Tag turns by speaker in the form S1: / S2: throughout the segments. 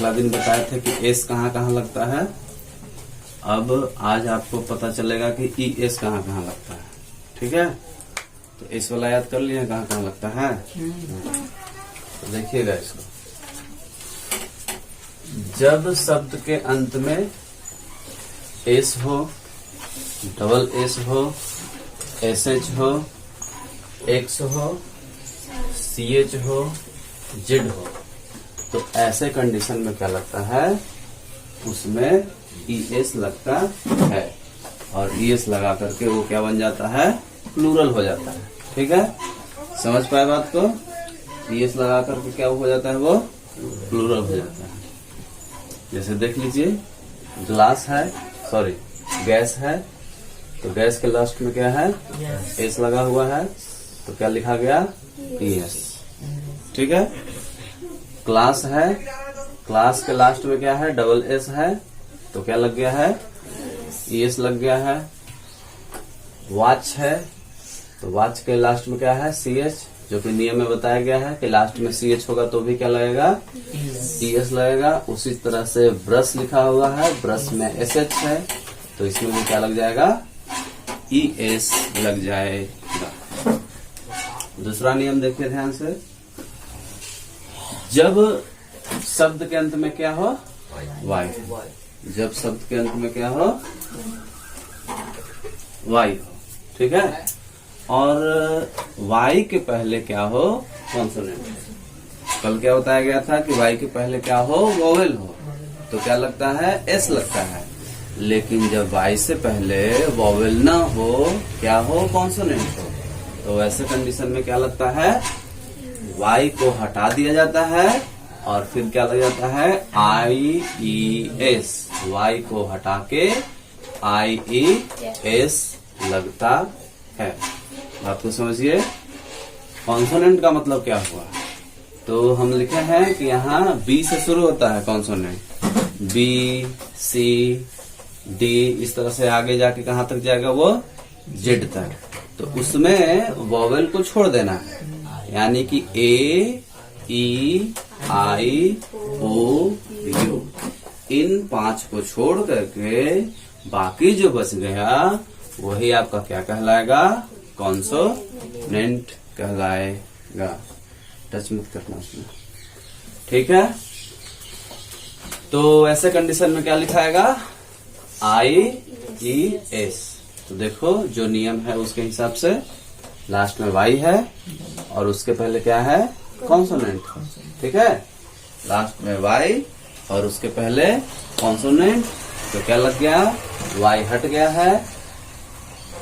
S1: पिछला दिन बताए थे कि एस कहाँ कहाँ लगता है। अब आज आपको पता चलेगा कि ई एस कहाँ कहाँ लगता है। ठीक है, तो एस वाला याद कर लिया कहाँ कहाँ लगता है। तो देखिएगा इसको, जब शब्द के अंत में एस हो, डबल एस हो, एस एच हो, एक्स हो, सी एच हो, जेड हो, तो ऐसे कंडीशन में क्या लगता है, उसमें ई एस लगता है। और ई एस लगा करके वो क्या बन जाता है, प्लूरल हो जाता है। ठीक है, समझ पाए बात को। ई एस लगा करके क्या हो जाता है, वो प्लूरल हो जाता है। जैसे देख लीजिए, ग्लास है, सॉरी गैस है, तो गैस के लास्ट में क्या है, एस लगा हुआ है, तो क्या लिखा गया, ई एस। ठीक है, क्लास है, क्लास के लास्ट में क्या है, डबल एस है, तो क्या लग गया है, ई एस लग गया है। वॉच है, तो वॉच के लास्ट में क्या है, सी एच, जो कि नियम में बताया गया है कि लास्ट में सी एच होगा तो भी क्या लगेगा, ई एस लगेगा। उसी तरह से ब्रश लिखा हुआ है, ब्रश में एस एच है, तो इसमें भी क्या लग जाएगा, ई एस लग जाएगा। दूसरा नियम देखिए ध्यान से, जब शब्द के अंत में क्या हो, वाई, जब शब्द के अंत में क्या हो, वाई हो। ठीक है, और वाई के पहले क्या हो, कॉन्सोनेंट। कल क्या बताया गया था कि वाई के पहले क्या हो, वोवेल हो, तो क्या लगता है, एस लगता है। लेकिन जब वाई से पहले वोवेल ना हो, क्या हो, कॉन्सोनेंट हो, तो ऐसे कंडीशन में क्या लगता है, वाई को हटा दिया जाता है और फिर क्या लग जाता है, आई ई एस। वाई को हटा के आई ई एस लगता है। बात को समझिए, कॉन्सोनेंट का मतलब क्या हुआ। तो हम लिखे हैं कि यहाँ बी से शुरू होता है कॉन्सोनेंट, बी सी डी, इस तरह से आगे जाके कहाँ तक जाएगा, वो जेड तक। तो उसमें वोवेल को छोड़ देना है, यानी कि ए ई आई ओ यू, इन 5 को छोड़ करके बाकी जो बच गया वही आपका क्या कहलाएगा, कॉन्सोनेंट कहलाएगा। टच मत करना उसमें। ठीक है, तो ऐसे कंडीशन में क्या लिखाएगा, आई ई एस। तो देखो जो नियम है उसके हिसाब से लास्ट में वाई है और उसके पहले क्या है, कॉन्सोनेंट। ठीक है, लास्ट में वाई और उसके पहले कॉन्सोनेंट, तो क्या लग गया, वाई हट गया है,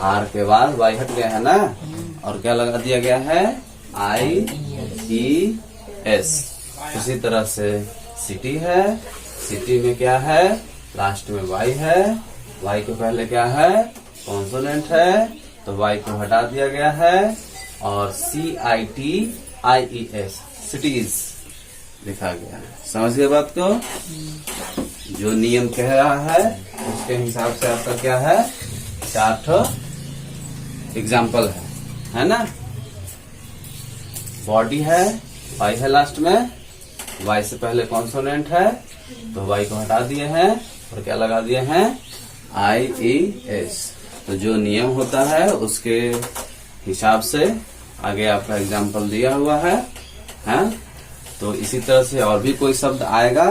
S1: आर के बाद वाई हट गया है ना, और क्या लगा दिया गया है, आई ई एस। उसी तरह से सिटी है, सिटी में क्या है, लास्ट में वाई है, वाई के पहले क्या है, कॉन्सोनेंट है, तो वाई को हटा दिया गया है और C I T I E S, cities लिखा गया है। समझ गए बात को। जो नियम कह रहा है उसके हिसाब से आपका क्या है, 4 एग्जाम्पल है ना। बॉडी है, वाई है लास्ट में, वाई से पहले कॉन्सोनेंट है, तो वाई को हटा दिए हैं और क्या लगा दिए हैं, आई ई एस। तो जो नियम होता है उसके हिसाब से आगे आपका एग्जाम्पल दिया हुआ है। तो इसी तरह से और भी कोई शब्द आएगा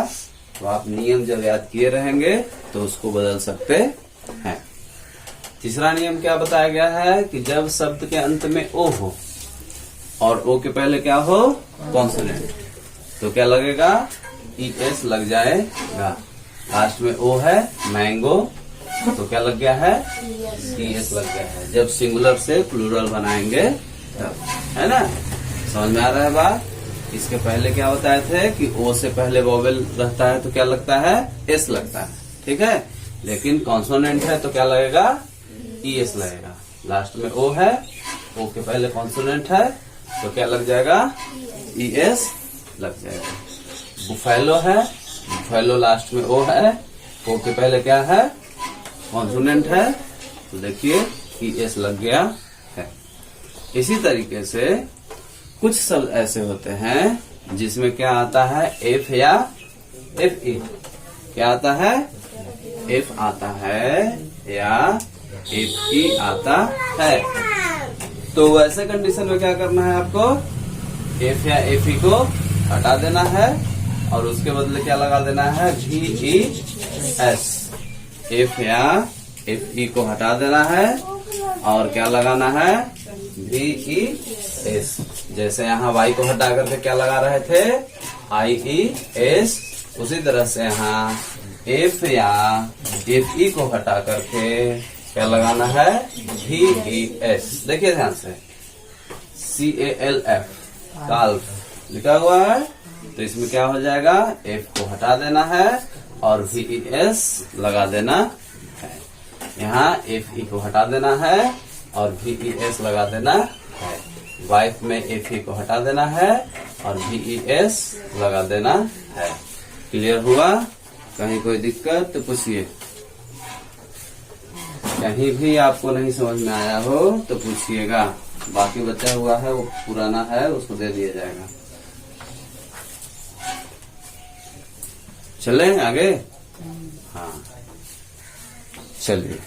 S1: तो आप नियम जब याद किए रहेंगे तो उसको बदल सकते हैं। तीसरा नियम क्या बताया गया है कि जब शब्द के अंत में ओ हो और ओ के पहले क्या हो, कॉन्सोनेंट, तो क्या लगेगा, ई एस लग जाएगा। लास्ट में ओ है, मैंगो, तो क्या लग गया है, ई एस लग गया है। जब सिंगुलर से प्लूरल बनाएंगे तब, है ना। समझ में आ रहा है बात। इसके पहले क्या बताए थे कि ओ से पहले वोवेल रहता है तो क्या लगता है, एस लगता है। ठीक है, लेकिन कॉन्सोनेंट है तो क्या लगेगा, ई एस लगेगा। लास्ट में ओ है, ओ के पहले कॉन्सोनेंट है तो क्या लग जाएगा, ई एस लग जाएगा। बुफेलो है, बुफेलो लास्ट में ओ है, ओ के पहले क्या है, कॉन्सोनेंट है, तो देखिए ई एस लग गया है। इसी तरीके से कुछ शब्द ऐसे होते हैं जिसमें क्या आता है, एफ या एफ ई क्या आता है, एफ आता है या एफ ई आता है। तो वैसे कंडीशन में क्या करना है आपको, एफ या एफ ई को हटा देना है और उसके बदले क्या लगा देना है, वी ई एस। एफ या एफ ई को हटा देना है और क्या लगाना है, वी ई एस। जैसे यहाँ वाई को हटा करके क्या लगा रहे थे, आई ई एस, उसी तरह से यहाँ एफ या एफ ई को हटा करके क्या लगाना है, वी ई एस। देखिए ध्यान से, CALF काल्फ लिखा हुआ है, तो इसमें क्या हो जाएगा, एफ को हटा देना है और VES लगा देना है। यहाँ FE को हटा देना है और VES लगा देना है। वाइफ में FE को हटा देना है और VES लगा देना है। क्लियर हुआ? कहीं कोई दिक्कत तो पूछिए, कहीं भी आपको नहीं समझ में आया हो तो पूछिएगा। बाकी बचा हुआ है वो पुराना है, उसको दे दिया जाएगा। चलें आगे? हाँ चलिए।